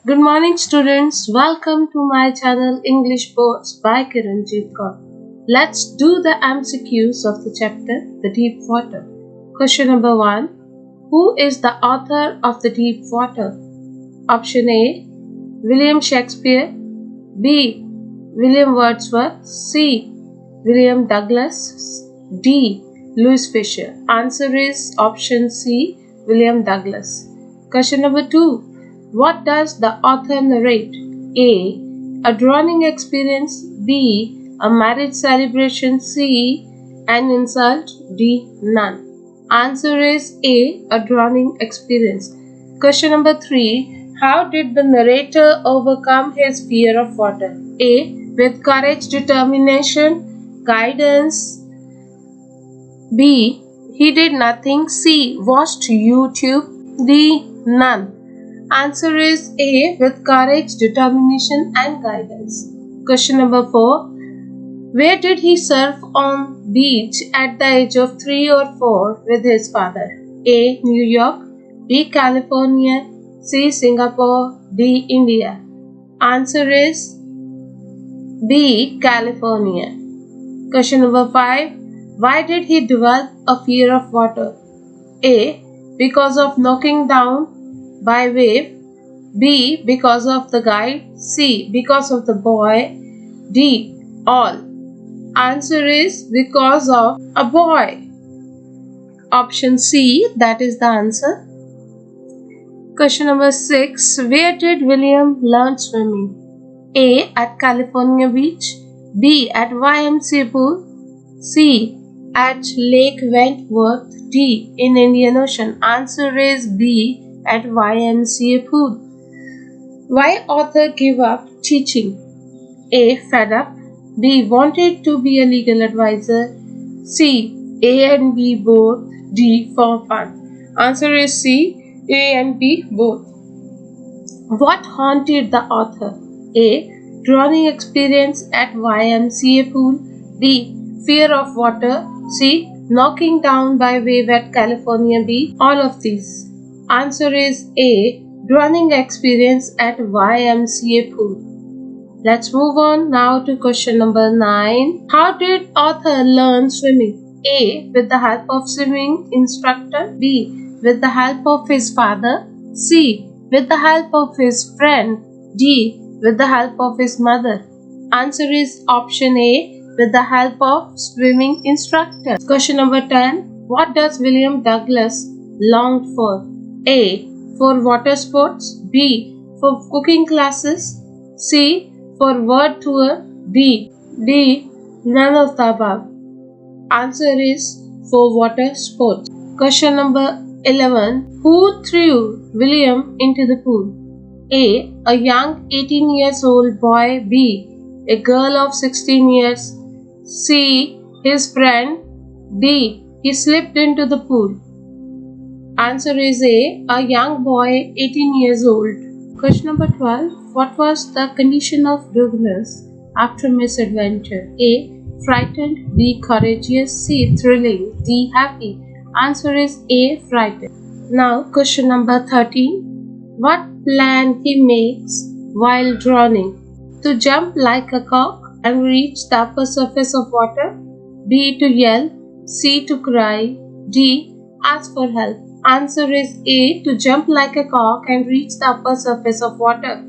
Good morning, students. Welcome to my channel English Boards by Kiranjit Kaur. Let's do the MCQs of the chapter The Deep Water. Question number 1. Who is the author of The Deep Water? Option A. William Shakespeare. B. William Wordsworth. C. William Douglas. D. Louis Fisher. Answer is option C. William Douglas. Question number 2. What does the author narrate? A. A drowning experience. B. A marriage celebration. C. An insult. D. None. Answer is A. A drowning experience. Question number 3. How did the narrator overcome his fear of water? A. With courage, determination, guidance. B. He did nothing. C. Watched YouTube. D. None. Answer is A. With courage, determination and guidance. Question number 4. Where did he surf on beach at the age of 3 or 4 with his father? A. New York. B. California. C. Singapore. D. India. Answer is B. California. Question number 5. Why did he develop a fear of water? A. Because of knocking down by wave. B. Because of the guide. C. Because of the boy. D. All. Answer is because of a boy. Option C, that is the answer. Question number 6. Where did William learn swimming? A. At California Beach. B. At YMCA pool. C. At Lake Wentworth. D. In Indian Ocean. Answer is B. At YMCA pool. Why author give up teaching? A. Fed up. B. Wanted to be a legal advisor. C. A and B both. D. For fun. Answer is C. A and B both. What haunted the author? A. Drowning experience at YMCA pool. D. Fear of water. C. Knocking down by wave at California beach. All of these. Answer is A. Drowning experience at YMCA pool. Let's move on now to question number 9. How did author learn swimming? A. With the help of swimming instructor. B. With the help of his father. C. With the help of his friend. D. With the help of his mother. Answer is option A. With the help of swimming instructor. Question number 10. What does William Douglas longed for? A. For water sports. B. For cooking classes. C. For word tour. D. None of the above. Answer is for water sports. Question number 11. Who threw William into the pool? A. A young 18 years old boy. B. A girl of 16 years. C. His friend. D. He slipped into the pool. Answer is A young boy 18 years old. Question number 12. What was the condition of Douglas after misadventure? A. Frightened. B. Courageous. C. Thrilling. D. Happy. Answer is A. Frightened. Now question number 13. What plan he makes while drowning? To jump like a cock and reach the upper surface of water. B. To yell. C. To cry. D. Ask for help. Answer is A. To jump like a cock and reach the upper surface of water.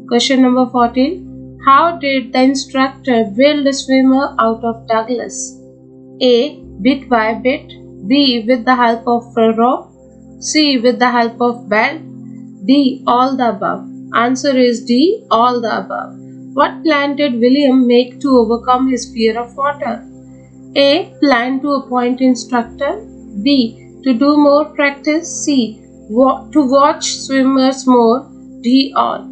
Question number 14. How did the instructor build a swimmer out of Douglas? A. Bit by bit. B. With the help of a rope. C. With the help of belt. D. All the above. Answer is D. All the above. What plan did William make to overcome his fear of water? A. Plan to appoint instructor. B. To do more practice. C. To watch swimmers more. D. All.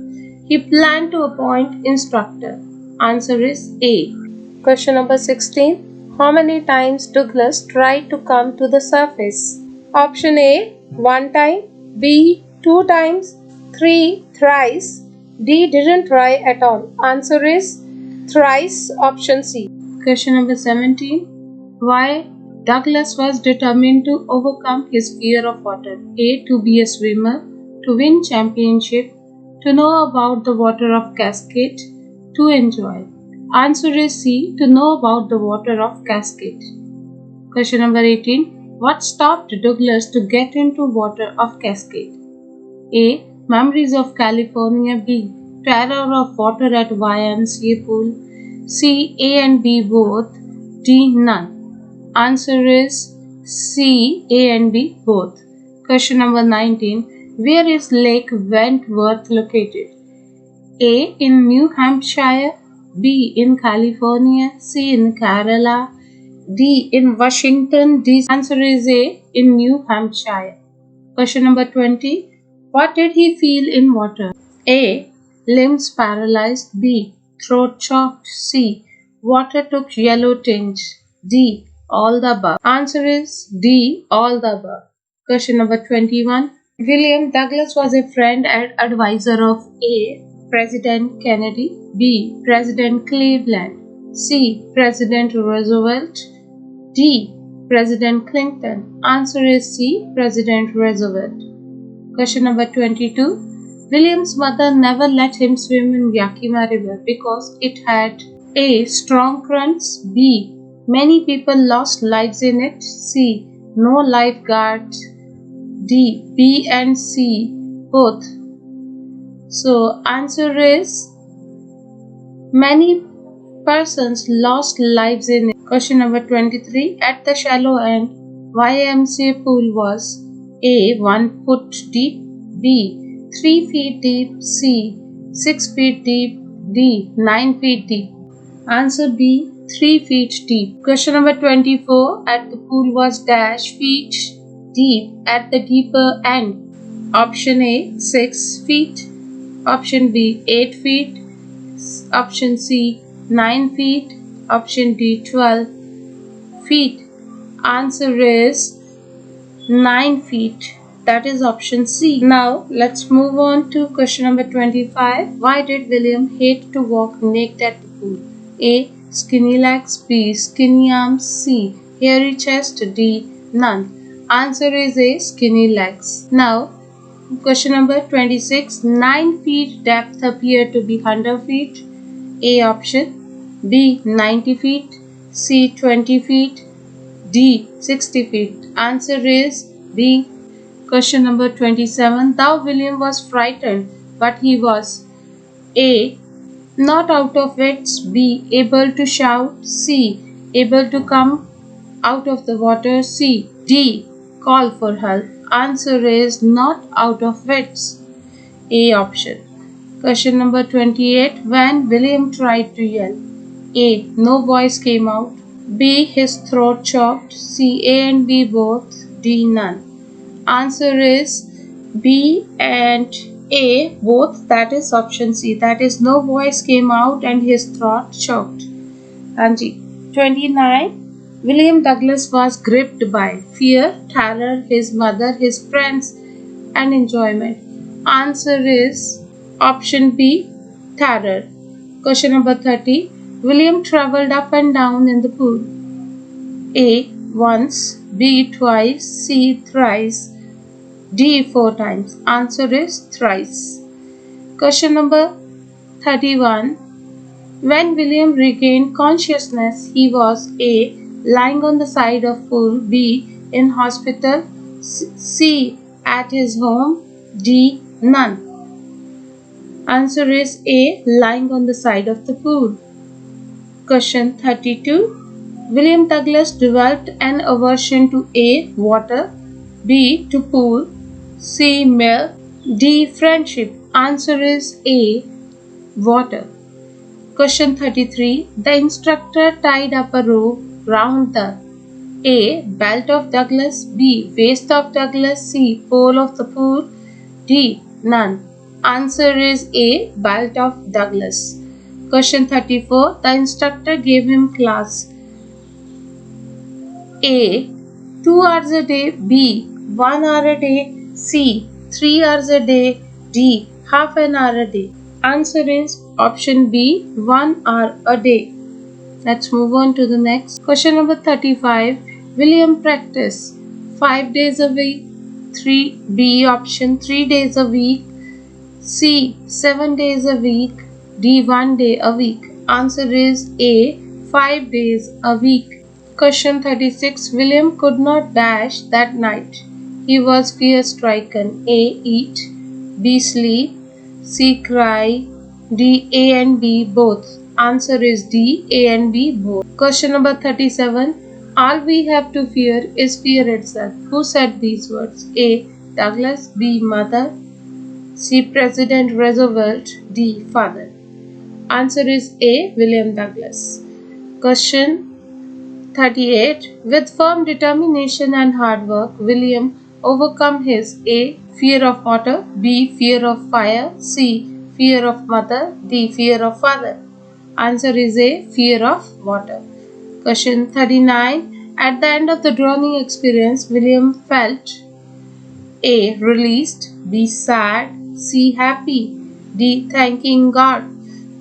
He planned to appoint instructor. Answer is A. Question number 16. How many times Douglas tried to come to the surface? Option A. 1 time. B. 2 times. 3. Thrice. D. Didn't try at all. Answer is thrice. Option C. Question number 17. Why Douglas was determined to overcome his fear of water. A. To be a swimmer. To win championship. To know about the water of Cascade. To enjoy. Answer is C. To know about the water of Cascade. Question number 18. What stopped Douglas to get into water of Cascade? A. Memories of California. B. Terror of water at YMCA pool. C. A and B both. D. None. Answer is C. A and B both. Question number 19. Where is Lake Wentworth located? A. In New Hampshire. B. In California. C. In Kerala. D. In Washington DC. Answer is A. In New Hampshire. Question number 20. What did he feel in water? A. Limbs paralyzed. B. Throat choked. C. Water took yellow tinge. D. All the above. Answer is D. All the above. Question number 21. William Douglas was a friend and advisor of A. President Kennedy. B. President Cleveland. C. President Roosevelt. D. President Clinton. Answer is C. President Roosevelt. Question number 22. William's mother never let him swim in Yakima River because it had A. Strong currents. B. Many people lost lives in it. C. No lifeguards. D. B and C both. So answer is many persons lost lives in it. Question number 23. At the shallow end, YMCA pool was A. 1 foot deep. B. 3 feet deep. C. 6 feet deep. D. 9 feet deep. Answer B. 3 feet deep. Question number 24. At the pool was dash feet deep at the deeper end. Option A. 6 feet. Option B. 8 feet. Option C. 9 feet. Option D. 12 feet. Answer is 9 feet. That is option C. Now let's move on to question number 25. Why did William hate to walk naked at the pool? A. Skinny legs. B. Skinny arms. C. Hairy chest. D. None. Answer is A. Skinny legs. Now question number 26. 9 feet depth appear to be 100 feet. A option. B. 90 feet. C. 20 feet. D. 60 feet. Answer is B. Question number 27. Thou William was frightened, but he was A. Not out of wits. B. Able to shout. C. Able to come out of the water. C. D. Call for help. Answer is not out of wits. A option. Question number 28. When William tried to yell. A. No voice came out. B. His throat choked. C. A and B both. D. None. Answer is B and A both. That is option C. That is no voice came out and his throat choked. And 29. William Douglas was gripped by fear, terror, his mother, his friends, and enjoyment. Answer is option B. Terror. Question number 30. William traveled up and down in the pool. A. Once. B. Twice. C. Thrice. D. 4 times. Answer is thrice. Question number 31. When William regained consciousness, he was A. Lying on the side of pool. B. In hospital. C. At his home. D. None. Answer is A. Lying on the side of the pool. Question 32. William Douglas developed an aversion to A. Water. B. To pool. C. Milk. D. Friendship. Answer is A. Water. Question 33. The instructor tied up a rope round the A. Belt of Douglas. B. Waist of Douglas. C. Pole of the pool. D. None. Answer is A. Belt of Douglas. Question 34. The instructor gave him class A. 2 hours a day. B. 1 hour a day. C. 3 hours a day. D. Half an hour a day. Answer is option B. 1 hour a day. Let's move on to the next. Question number 35. William practiced 5 days a week. B option 3 days a week. C. 7 days a week. D. 1 day a week. Answer is A. 5 days a week. Question 36. William could not dash that night. He was fear stricken. A. Eat. B. Sleep. C. Cry. D. A and B both. Answer is D. A and B both. Question number 37. All we have to fear is fear itself. Who said these words? A. Douglas. B. Mother. C. President Roosevelt. D. Father. Answer is A. William Douglas. Question 38. With firm determination and hard work, William overcome his A. Fear of water. B. Fear of fire. C. Fear of mother. D. Fear of father. Answer is A. Fear of water. Question 39. At the end of the drowning experience, William felt A. Released. B. Sad. C. Happy. D. Thanking God.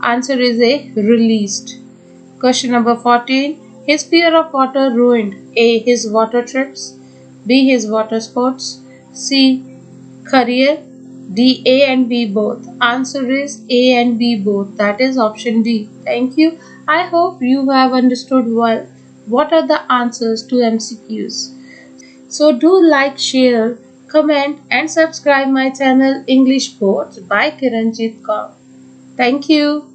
Answer is A. Released. Question number 14. His fear of water ruined A. His water trips. B. His water sports. C. Career. D. A and B both. Answer is A and B both. That is option D. Thank you. I hope you have understood well what are the answers to MCQs. So do like, share, comment and subscribe my channel English Boards by Kiranjit Kaur. Thank you.